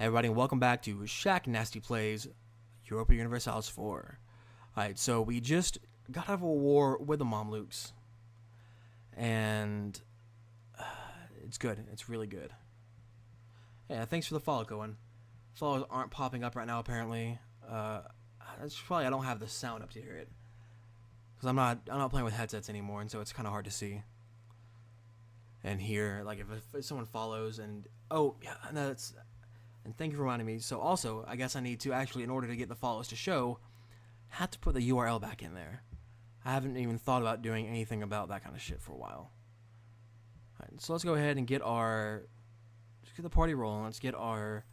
Hey everybody, and welcome back to Shaq Nasty Plays Europa Universalis 4. Alright, so we just got out of a war with the Mamluks, and it's good. It's really good. Yeah, thanks for the follow, Cohen. Follows aren't popping up right now, apparently. That's probably I don't have the sound up to hear it, because I'm not playing with headsets anymore, and so it's kind of hard to see and hear. Like if someone follows, and oh yeah, no, that's. And thank you for reminding me. So also, I guess I need to actually, in order to get the follows to show, have to put the URL back in there. I haven't even thought about doing anything about that kind of shit for a while. Alright, so let's go ahead and get let's get the party rolling. Let's get our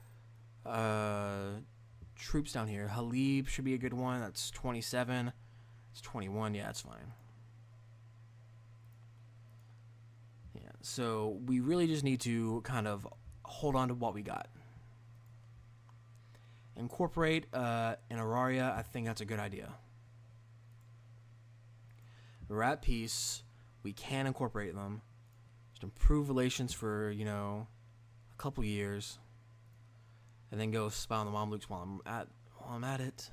troops down here. Halib should be a good one. That's 27. It's 21. Yeah, that's fine. Yeah, so we really just need to kind of hold on to what we got. Incorporate in Auraria, I think that's a good idea. We're at peace. We can incorporate them. Just improve relations for, you know, a couple years. And then go spy on the Mamluks while I'm at it.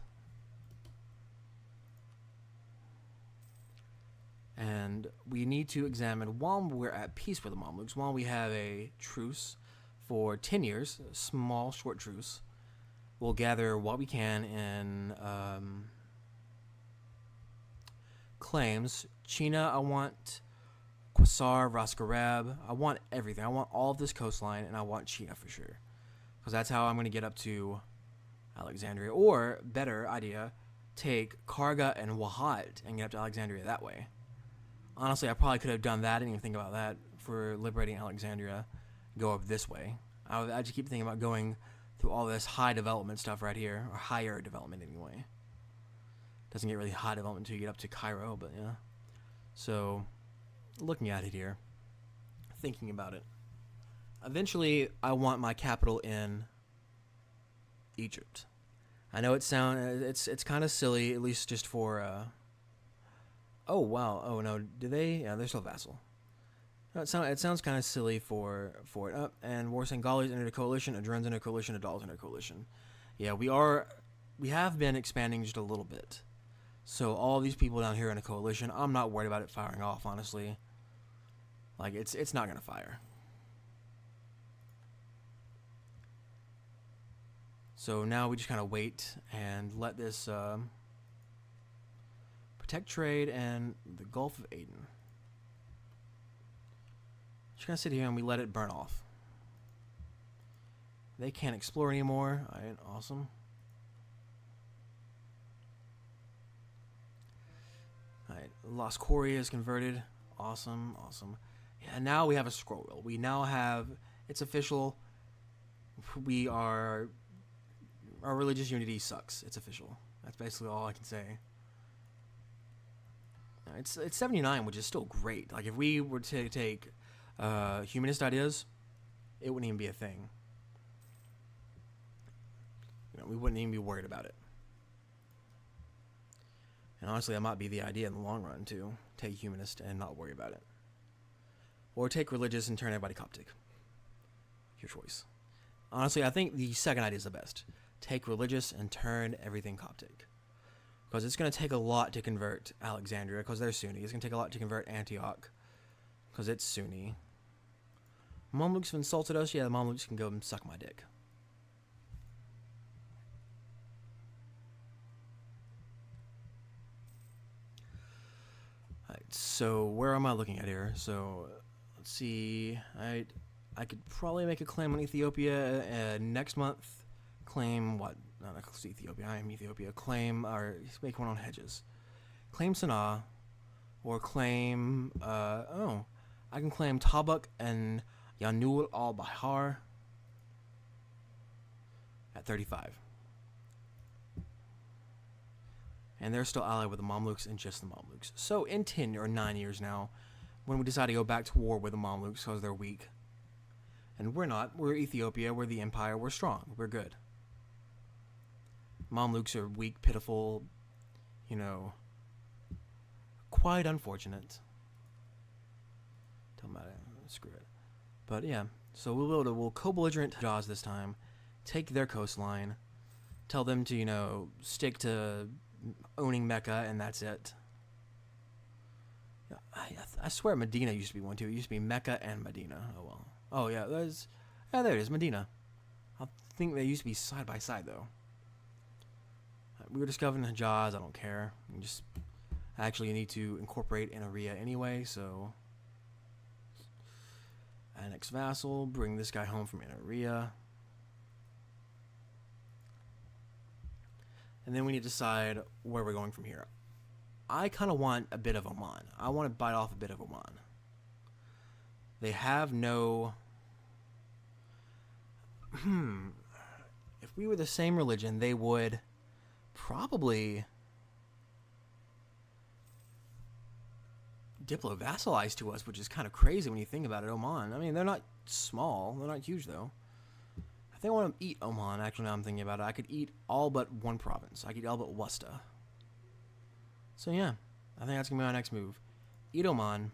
And we need to examine, while we're at peace with the Mamluks, while we have a truce for 10 years, a small, short truce, we'll gather what we can in claims. China, I want Quasar, Raskarab. I want everything. I want all of this coastline, and I want China for sure. Because that's how I'm going to get up to Alexandria. Or, better idea, take Karga and Wahat and get up to Alexandria that way. Honestly, I probably could have done that. I didn't even think about that for liberating Alexandria. Go up this way. I just keep thinking about going through all this high development stuff right here, or higher development anyway. Doesn't get really high development until you get up to Cairo, but yeah. So, looking at it here, thinking about it. Eventually, I want my capital in Egypt. I know it's kind of silly, at least just for. Oh wow! Oh no, do they? Yeah, they're still vassal. No, it sounds kind of silly for it. And Warsangalis entered a coalition, Adren's entered a coalition, Adal's entered a coalition. Yeah, we have been expanding just a little bit. So all these people down here in a coalition, I'm not worried about it firing off, honestly. Like, it's not going to fire. So now we just kind of wait and let this protect trade and the Gulf of Aden. Just gonna sit here and we let it burn off. They can't explore anymore. Alright, awesome. Alright, Lost Quarry is converted. Awesome, awesome. Yeah, now we have a scroll wheel. We now have, it's official. Our religious unity sucks. It's official. That's basically all I can say. It's 79, which is still great. Like, if we were to take humanist ideas, it wouldn't even be a thing. You know, we wouldn't even be worried about it. And honestly, that might be the idea in the long run, too. Take humanist and not worry about it. Or take religious and turn everybody Coptic. Your choice. Honestly, I think the second idea is the best. Take religious and turn everything Coptic. Because it's going to take a lot to convert Alexandria, because they're Sunni. It's going to take a lot to convert Antioch, because it's Sunni. Mamluks have insulted us. Yeah, the Mamluks can go and suck my dick. Alright, so where am I looking at here? So, let's see. I could probably make a claim on Ethiopia next month. Claim what? Not Ethiopia. I am Ethiopia. Claim, or make one on hedges. Claim Sana'a, or claim, I can claim Tabuk and Yanul al-Bahar at 35. And they're still allied with the Mamluks and just the Mamluks. So in 10 or 9 years now, when we decide to go back to war with the Mamluks because they're weak, and we're not, we're Ethiopia, we're the empire, we're strong, we're good. Mamluks are weak, pitiful, you know, quite unfortunate. Don't matter, screw it. But yeah, so we'll co-belligerent Jaws this time, take their coastline, tell them to, stick to owning Mecca, and that's it. I swear Medina used to be one too. It used to be Mecca and Medina. Oh well. Oh yeah, there it is, Medina. I think they used to be side by side though. We were discovering Hijaz. I don't care. I actually need to incorporate an area anyway, so annex vassal, bring this guy home from an area. And then we need to decide where we're going from here. I kind of want a bit of Oman. I want to bite off a bit of Oman. They have no... If we were the same religion, they would probably diplo-vassalize to us, which is kind of crazy when you think about it. Oman. I mean, they're not small. They're not huge, though. I think I want to eat Oman, actually, now I'm thinking about it. I could eat all but one province. I could eat all but Wasta. So, yeah. I think that's going to be my next move. Eat Oman.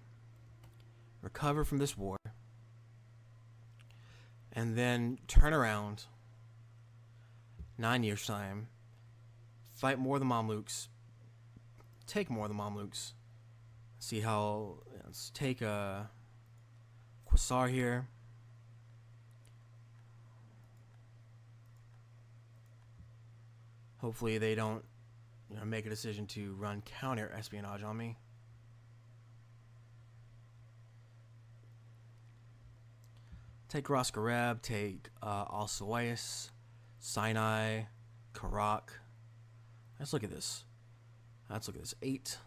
Recover from this war. And then turn around. 9 years' time. Fight more of the Mamluks. Take more of the Mamluks. See how... Let's take Quasar here. Hopefully they don't make a decision to run counter espionage on me. Take Roskarab, take Al-Suwais, Sinai, Karak. Let's look at this. 8,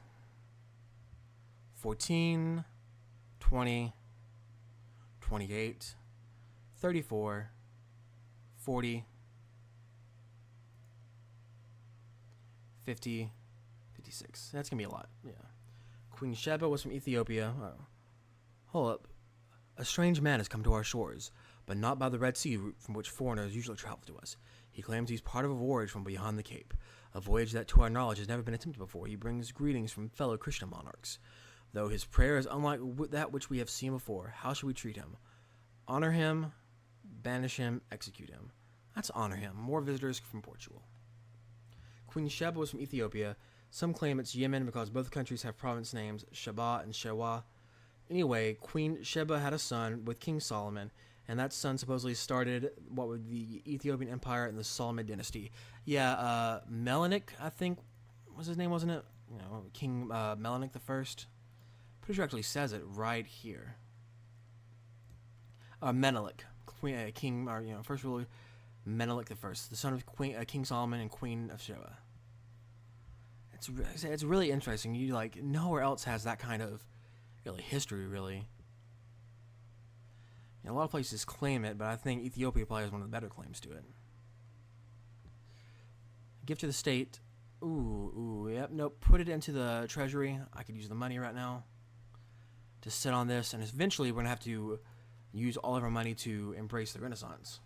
14, 20, 28, 34, 40, 50, 56. That's going to be a lot. Yeah. Queen Sheba was from Ethiopia. Oh. Hold up. A strange man has come to our shores, but not by the Red Sea route from which foreigners usually travel to us. He claims he's part of a voyage from beyond the Cape, a voyage that to our knowledge has never been attempted before. He brings greetings from fellow Christian monarchs. Though his prayer is unlike that which we have seen before, how should we treat him? Honor him, banish him, execute him. Let's honor him. More visitors from Portugal. Queen Sheba was from Ethiopia. Some claim it's Yemen because both countries have province names, Sheba and Shewa. Anyway, Queen Sheba had a son with King Solomon, and that son supposedly started what would the Ethiopian Empire in the Solomon dynasty. Yeah, Melanik, I think, was his name, wasn't it? King Melanik the First. Pretty sure it actually says it right here. Menelik, King, first ruler, Menelik the First, the son of King Solomon and Queen of Sheba. It's really interesting. You nowhere else has that kind of history, really. A lot of places claim it, but I think Ethiopia probably has one of the better claims to it. Gift to the state. Yep, nope. Put it into the treasury. I could use the money right now to sit on this, and eventually we're going to have to use all of our money to embrace the Renaissance.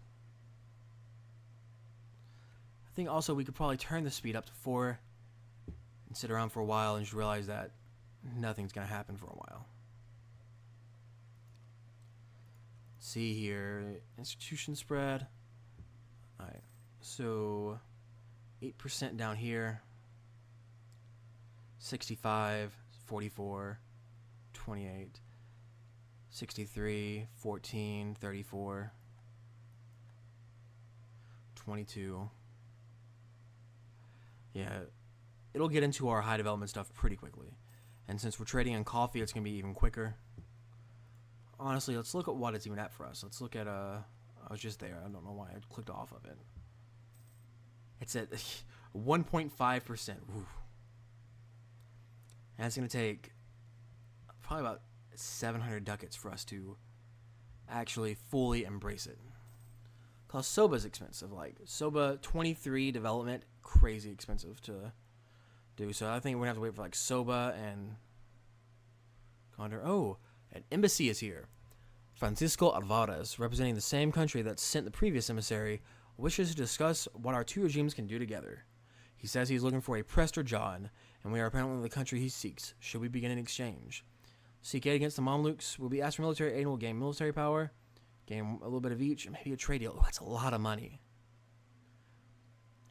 I think also we could probably turn the speed up to 4 and sit around for a while and just realize that nothing's going to happen for a while. See here, institution spread. Alright, so 8% down here. 65, 44, 28, 63, 14, 34, 22. Yeah, it'll get into our high development stuff pretty quickly. And since we're trading in coffee, it's going to be even quicker. Honestly, let's look at what it's even at for us. Let's look at, I was just there. I don't know why I clicked off of it. It's at 1.5%. And it's going to take probably about 700 ducats for us to actually fully embrace it. Because Soba's expensive. Soba 23 development, crazy expensive to do. So I think we're going to have to wait for Soba and Condor. Oh, an embassy is here. Francisco Alvarez, representing the same country that sent the previous emissary, wishes to discuss what our two regimes can do together. He says he's looking for a Prester John, and we are apparently the country he seeks. Should we begin an exchange? Seek aid against the Mamluks. We'll be asked for military aid and we'll gain military power. Gain a little bit of each, and maybe a trade deal. Oh, that's a lot of money.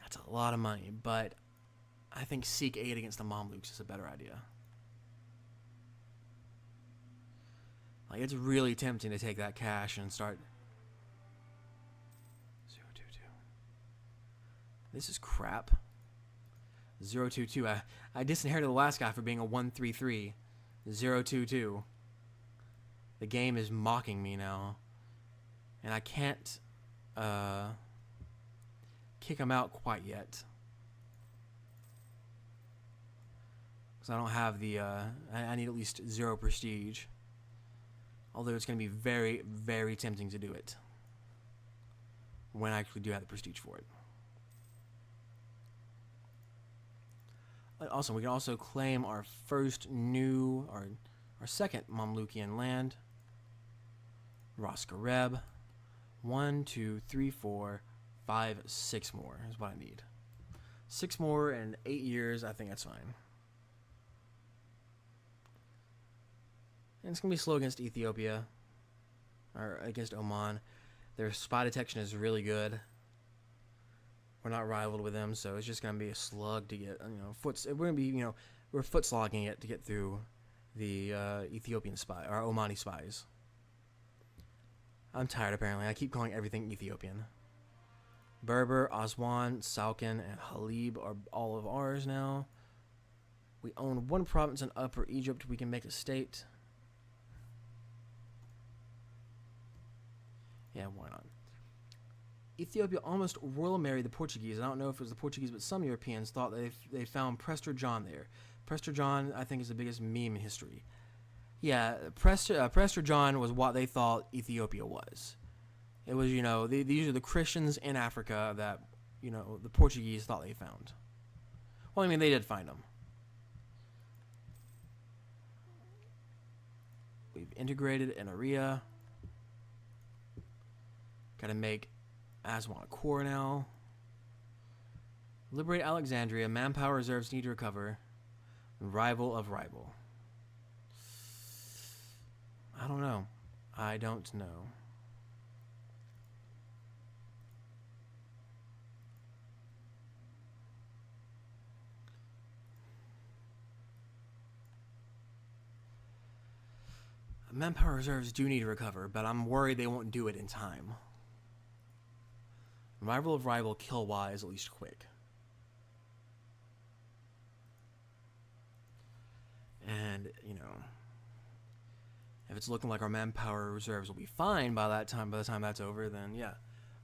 That's a lot of money, but I think seek aid against the Mamluks is a better idea. Like, it's really tempting to take that cash and start... 022. This is crap. 022. I disinherited the last guy for being a 133. 022. The game is mocking me now. And I can't kick him out quite yet. Because I don't have the... I need at least 0 prestige. Although it's going to be very, very tempting to do it. When I actually do have the prestige for it. Also, we can also claim our first new... Our second Mamlukian land. Roskareb. 1, 2, 3, 4, 5, 6 more is what I need. 6 more in 8 years, I think that's fine. And it's going to be slow against Ethiopia. Or against Oman. Their spy detection is really good. We're not rivaled with them, so it's just going to be a slug to get, we're going to be, we're foot slogging it to get through the Ethiopian spy, or Omani spies. I'm tired, apparently. I keep calling everything Ethiopian. Berber, Aswan, Salkin, and Halib are all of ours now. We own 1 province in Upper Egypt. We can make a state. Yeah, why not? Ethiopia almost royal married the Portuguese. I don't know if it was the Portuguese, but some Europeans thought they found Prester John there. Prester John, I think, is the biggest meme in history. Yeah, Prester John was what they thought Ethiopia was. It was, these are the Christians in Africa that, the Portuguese thought they found. Well, I mean, they did find them. We've integrated an area. Gotta make Aswan a core now. Liberate Alexandria. Manpower reserves need to recover. Rival of rival. I don't know. I don't know. Manpower reserves do need to recover, but I'm worried they won't do it in time. Rival of rival, kill-wise, at least quick. And, if it's looking like our manpower reserves will be fine by the time that's over, then yeah.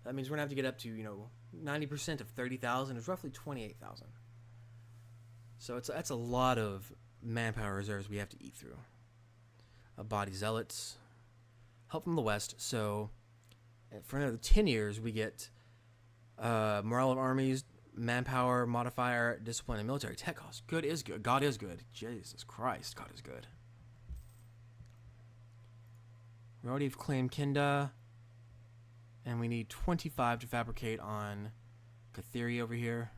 That means we're going to have to get up to, 90% of 30,000 is roughly 28,000. So that's a lot of manpower reserves we have to eat through. Body zealots. Help from the west. So, for another 10 years, we get morale of armies, manpower, modifier, discipline, and military tech cost. Good is good. God is good. Jesus Christ, God is good. We already have claimed Kinda. And we need 25 to fabricate on Kathiri over here.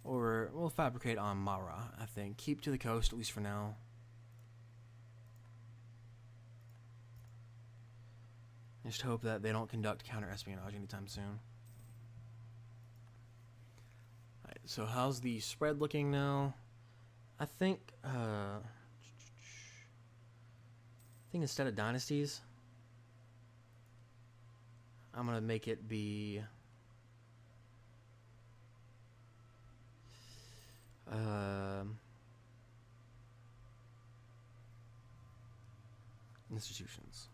Or we'll fabricate on Mara, I think. Keep to the coast, at least for now. Just hope that they don't conduct counter-espionage anytime soon. Alright, so how's the spread looking now? I think instead of dynasties, I'm gonna make it be institutions.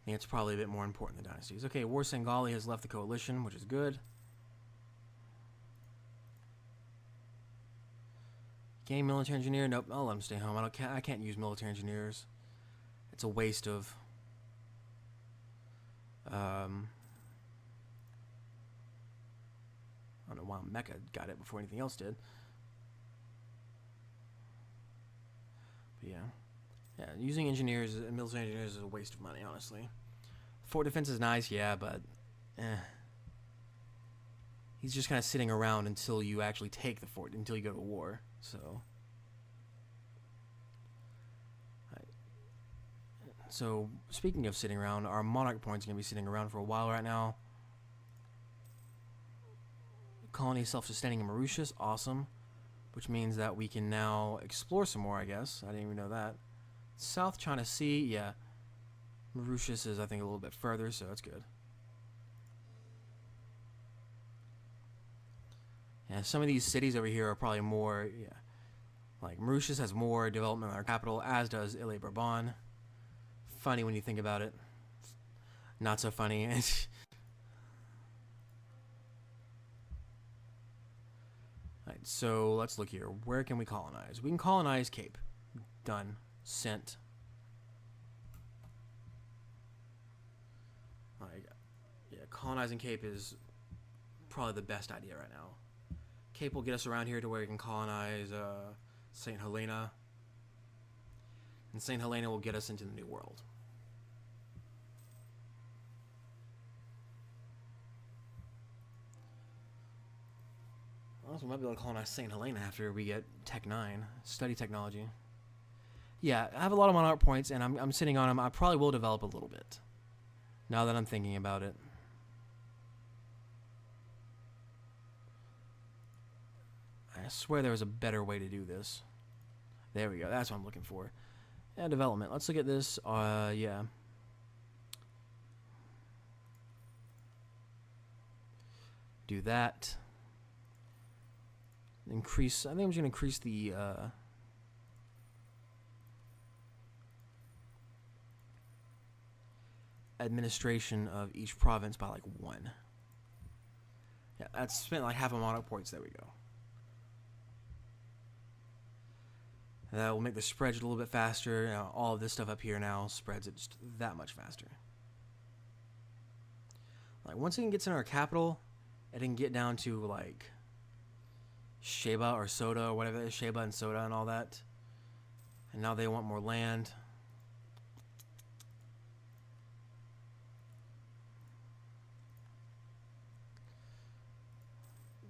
I think it's probably a bit more important than dynasties. Okay, War Sengali has left the coalition, which is good. Gain military engineer. Nope, I'll let him stay home. I can't use military engineers. It's a waste of I don't know why Mecca got it before anything else did. But yeah, using engineers and military engineers is a waste of money, honestly. Fort defense is nice, yeah, but he's just kind of sitting around until you actually take the fort, until you go to war. So So, speaking of sitting around, our monarch point's going to be sitting around for a while right now. Colony self-sustaining in Mauritius, awesome. Which means that we can now explore some more, I guess. I didn't even know that. South China Sea, yeah. Mauritius is, I think, a little bit further, so that's good. Yeah, some of these cities over here are probably more, yeah. Like, Mauritius has more development than our capital, as does Ile-Bourbon. Funny when you think about it. Not so funny. Alright, so let's look here. Where can we colonize? We can colonize Cape. Done. Sent. Yeah, colonizing Cape is probably the best idea right now. Cape will get us around here to where we can colonize St. Helena. And St. Helena will get us into the New World. Also, we might be able to colonize St. Helena after we get Tech 9. Study technology. Yeah, I have a lot of monarch points, and I'm sitting on them. I probably will develop a little bit. Now that I'm thinking about it. I swear there was a better way to do this. There we go. That's what I'm looking for. Yeah, development. Let's look at this. Yeah. Do that. Increase. I think I'm just going to increase the administration of each province by like 1. Yeah, that's spent like half a monarch points. There we go. That will make the spread a little bit faster. You know, all of this stuff up here now spreads it just that much faster. Like once it gets in our capital, it can get down to like Sheba or Soda or whatever it is, Sheba and Soda and all that. And now they want more land.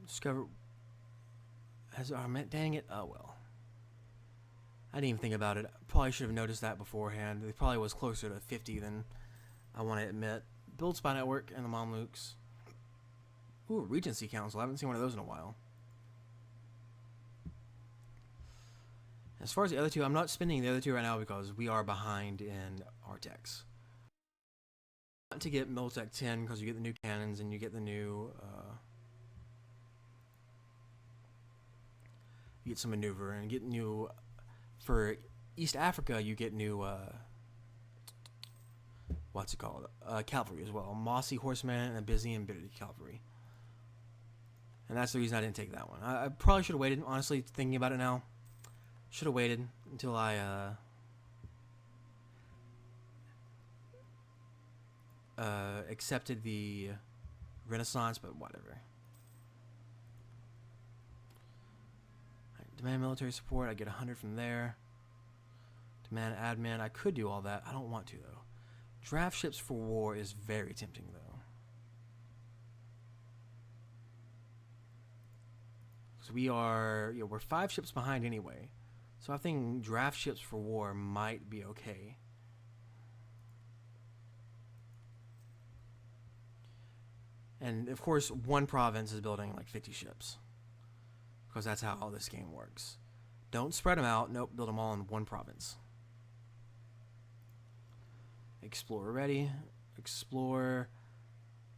Discover has our dang it. Oh well. I didn't even think about it. Probably should have noticed that beforehand. It probably was closer to 50 than I want to admit. Build Spy Network and the Mamluks. Ooh, Regency Council. I haven't seen one of those in a while. As far as the other two, I'm not spending the other two right now because we are behind in our techs. I want to get Miltech 10 because you get the new cannons and you get the new... you get some maneuver and get new... For East Africa, you get new, what's it called? Cavalry as well. Mossy Horseman and a Busy and Bitter Cavalry. And that's the reason I didn't take that one. I probably should have waited, honestly, thinking about it now. Should have waited until I, accepted the Renaissance, but whatever. Demand military support, I get 100 from there. Demand admin, I could do all that. I don't want to, though. Draft ships for war is very tempting, though. Because we're 5 ships behind anyway. So I think draft ships for war might be okay. And, of course, one province is building like 50 ships. Because that's how this game works. Don't spread them out. Nope, build them all in one province. Explorer ready. Explore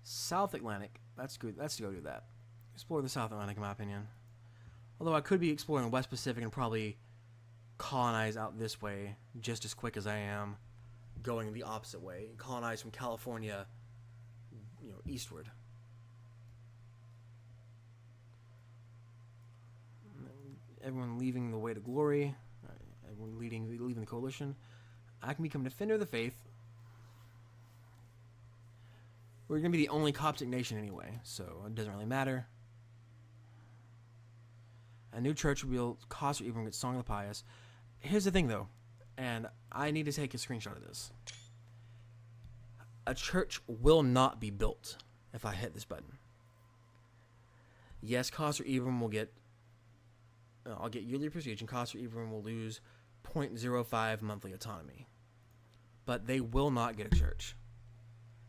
South Atlantic. That's good. Let's go do that. Explore the South Atlantic, in my opinion. Although I could be exploring the West Pacific and probably colonize out this way just as quick as I am going the opposite way. Colonize from California, eastward. Everyone leaving the way to glory. Everyone leaving the coalition. I can become defender of the faith. We're going to be the only Coptic nation anyway, so it doesn't really matter. A new church will be built. Cost or even get Song of the Pious. Here's the thing, though, and I need to take a screenshot of this. A church will not be built if I hit this button. Yes, Cost or Ibram will get... I'll get yearly prestige, and Cost or Ibram will lose 0.05 monthly autonomy. but they will not get a church.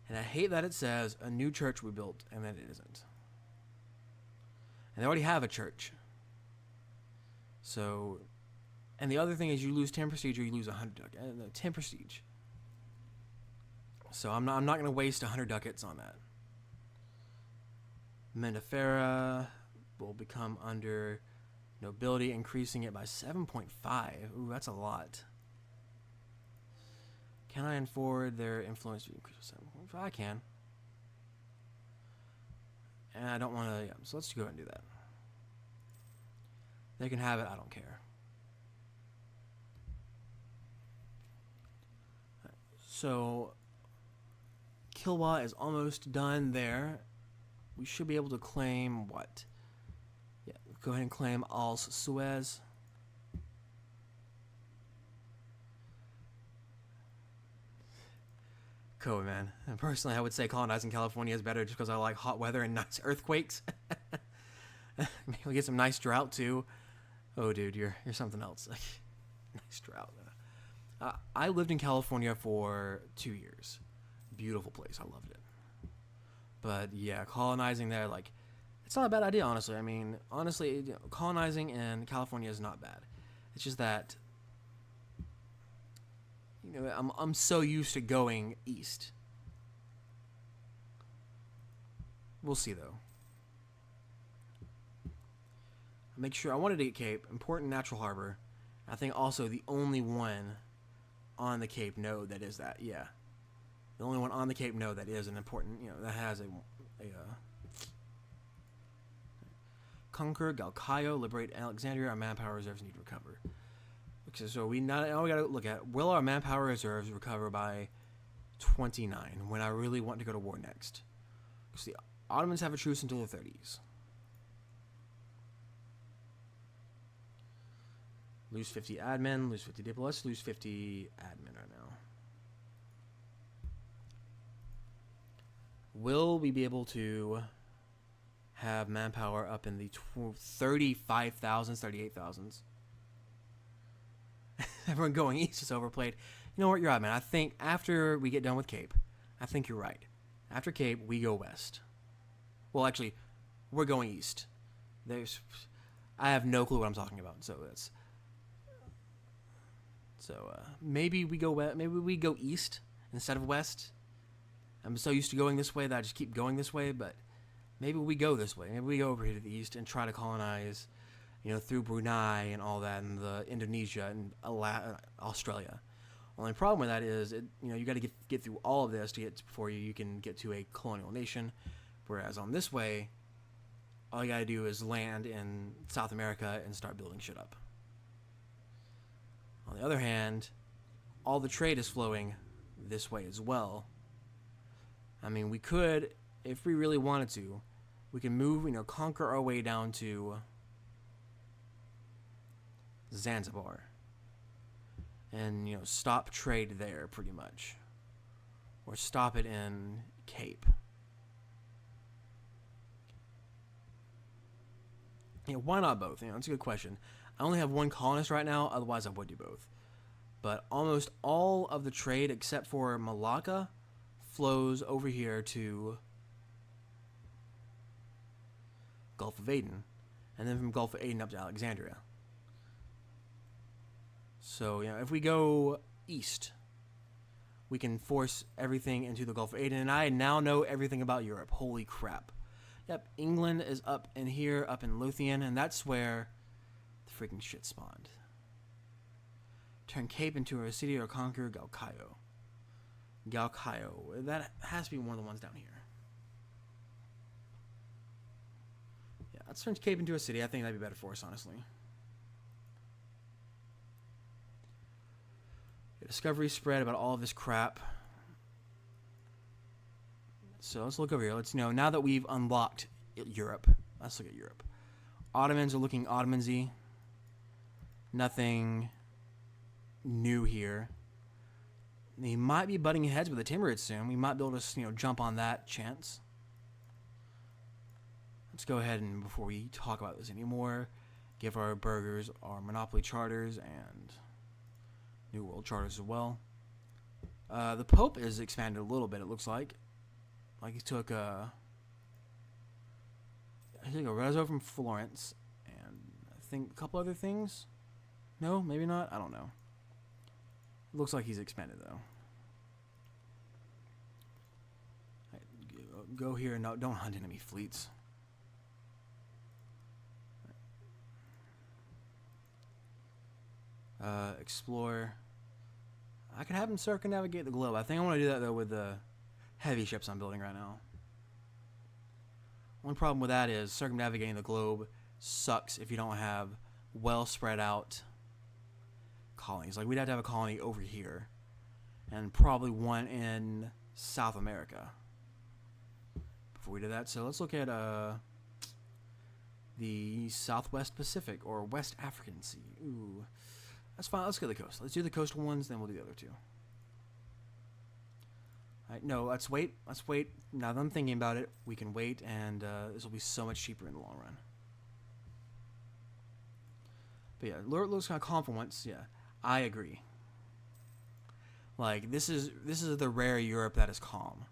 And I hate that it says a new church we built, and then it isn't. And they already have a church. So, and the other thing is you lose 10 prestige or you lose 100 ducats. 10 prestige. So I'm not going to waste 100 ducats on that. Mendefera will become under nobility, increasing it by 7.5. Ooh, that's a lot. Can I afford their influence to increase by 7.5? I can. And I don't want to, yeah, so let's go ahead and do that. They can have it, I don't care. So, Kilwa is almost done there. We should be able to claim what? Yeah, go ahead and claim Als Suez. Cool, man. And personally, I would say colonizing California is better just because I like hot weather and nice earthquakes. Maybe we'll get some nice drought too. Oh, dude, you're something else. Nice drought. I lived in California for 2 years. Beautiful place. I loved it. But yeah, colonizing there, like, it's not a bad idea, honestly. I mean, honestly, you know, colonizing in California is not bad. It's just that, you know, I'm so used to going east. We'll see, though. Make sure I wanted to get Cape, important natural harbor. I think also the only one on the Cape node that is that, yeah. The only one on the Cape node that is an important, you know, that has a conquer Galkayo, liberate Alexandria. Our manpower reserves need to recover. Okay, so now we got to look at, will our manpower reserves recover by 29 when I really want to go to war next? Because the Ottomans have a truce until the 30s. Lose 50 admin, lose 50 diplo. Let's lose 50 admin right now. Will we be able to have manpower up in the 35,000s, 38,000s? Everyone going east is overplayed. You know what? You're right, man. I think after we get done with Cape, I think you're right. After Cape, we go west. Well, actually, we're going east. I have no clue what I'm talking about. So maybe we go west. Maybe we go east instead of west. I'm so used to going this way that I just keep going this way. But maybe we go this way. Maybe we go over here to the east and try to colonize, you know, through Brunei and all that, and the Indonesia and Australia. Only problem with that is, you know, you got to get through all of this to get before you can get to a colonial nation. Whereas on this way, all you got to do is land in South America and start building shit up. On the other hand, all the trade is flowing this way as well. I mean, we could, if we really wanted to, we can move, you know, conquer our way down to Zanzibar. And, you know, stop trade there pretty much. Or stop it in Cape. You know, why not both? You know, it's a good question. I only have one colonist right now, otherwise I would do both. But almost all of the trade, except for Malacca, flows over here to Gulf of Aden. And then from Gulf of Aden up to Alexandria. So, you know, if we go east, we can force everything into the Gulf of Aden. And I now know everything about Europe. Holy crap. Yep, England is up in here, up in Lothian, and that's where the freaking shit spawned. Turn Cape into a city or conquer Galkayo. Galkayo. That has to be one of the ones down here. Yeah, let's turn Cape into a city. I think that'd be better for us, honestly. Discovery spread about all of this crap. So let's look over here. Let's, you know, now that we've unlocked Europe, let's look at Europe. Ottomans are looking Ottoman-y. Nothing new here. They might be butting heads with the Timurids soon. We might be able to, you know, jump on that chance. Let's go ahead and, before we talk about this anymore, give our burghers our monopoly charters and New World charters as well. The Pope is expanded a little bit. It looks like he took a reso from Florence, and I think a couple other things. No, maybe not. I don't know. It looks like he's expanded though. Right, go here. No, don't hunt enemy fleets. Explore. I could have him circumnavigate the globe. I think I want to do that though with the heavy ships I'm building right now. One problem with that is circumnavigating the globe sucks if you don't have well spread out colonies. Like we'd have to have a colony over here and probably one in South America before we do that. So let's look at the Southwest Pacific or West African Sea. Ooh. That's fine. Let's go to the coast. Let's do the coastal ones, then we'll do the other two. All right, no, let's wait. Let's wait. Now that I'm thinking about it, we can wait, and this will be so much cheaper in the long run. But yeah, it looks kind of calm for once. Yeah, I agree. Like this is the rare Europe that is calm.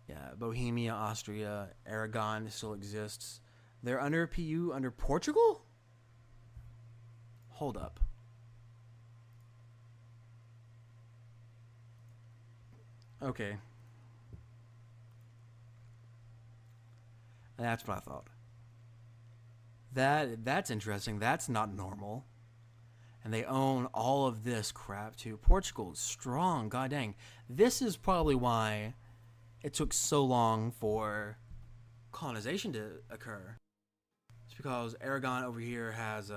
Yeah, Bohemia, Austria, Aragon still exists. They're under PU under Portugal? Hold up. Okay. That's what I thought. That's interesting. That's not normal. And they own all of this crap too. Portugal is strong. God dang. This is probably why it took so long for colonization to occur. It's because Aragon over here has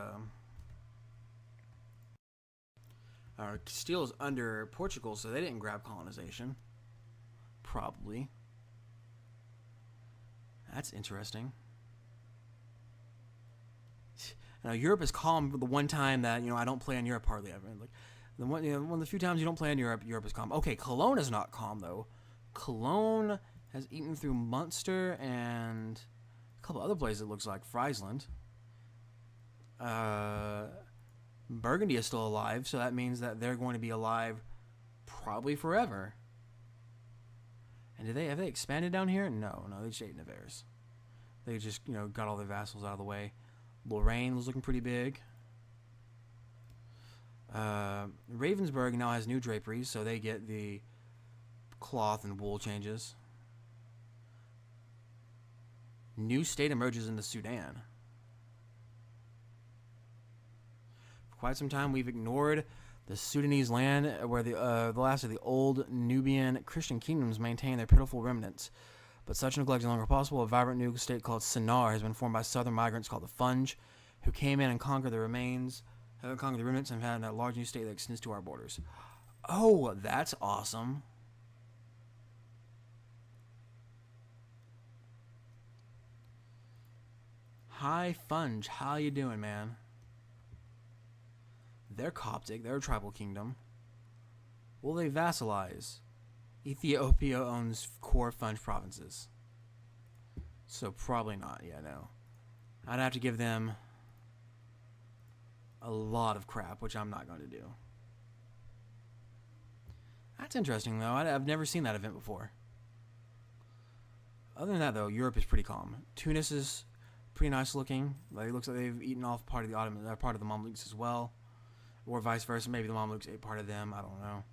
Castile is under Portugal, so they didn't grab colonization. Probably. That's interesting. Now Europe is calm the one time that I don't play on Europe hardly ever. Like the one one of the few times you don't play on Europe, Europe is calm. Okay, Cologne is not calm though. Cologne has eaten through Munster and a couple other places. It looks like Friesland. Burgundy is still alive, so that means that they're going to be alive probably forever. And have they expanded down here? No, they just ate Nevers. They just got all their vassals out of the way. Lorraine was looking pretty big. Ravensburg now has new draperies, so they get the cloth and wool changes. New state emerges in the Sudan. For quite some time, we've ignored the Sudanese land where the last of the old Nubian Christian kingdoms maintain their pitiful remnants. But such neglect is no longer possible. A vibrant new state called Sennar has been formed by southern migrants called the Funge, who came in and conquered the remnants, and had a large new state that extends to our borders. Oh, that's awesome. Hi, Funge. How you doing, man? They're Coptic. They're a tribal kingdom. Will they vassalize? Ethiopia owns core Funge provinces. So probably not. Yeah, no. I'd have to give them a lot of crap, which I'm not going to do. That's interesting, though. I've never seen that event before. Other than that, though, Europe is pretty calm. Tunis is pretty nice looking. Like, it looks like they've eaten off part of the Ottoman, part of the Mamluks as well, or vice versa. Maybe the Mamluks ate part of them. I don't know.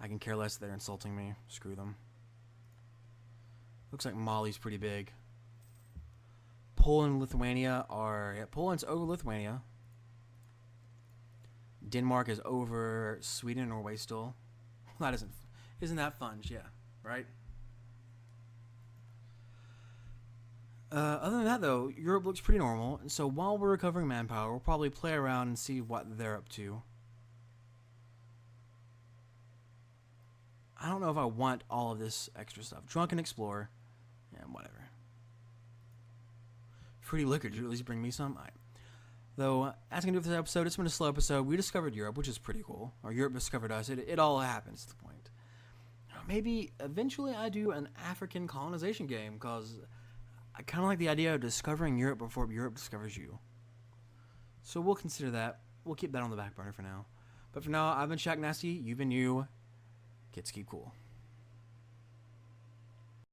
I can care less that they're insulting me. Screw them. Looks like Mali's pretty big. Poland and Lithuania are... Yeah, Poland's over Lithuania. Denmark is over Sweden and Norway still. That isn't that fun? Yeah, right? Other than that, though, Europe looks pretty normal. So while we're recovering manpower, we'll probably play around and see what they're up to. I don't know if I want all of this extra stuff. Drunken Explorer. Yeah, whatever. Fruity Liquor. Did you at least bring me some? Though, as I can do for this episode, it's been a slow episode. We discovered Europe, which is pretty cool. Or Europe discovered us. It all happens at the point. Maybe eventually I do an African colonization game, because I kind of like the idea of discovering Europe before Europe discovers you. So we'll consider that. We'll keep that on the back burner for now. But for now, I've been Shaq Nasty. You've been you. Kids keep cool.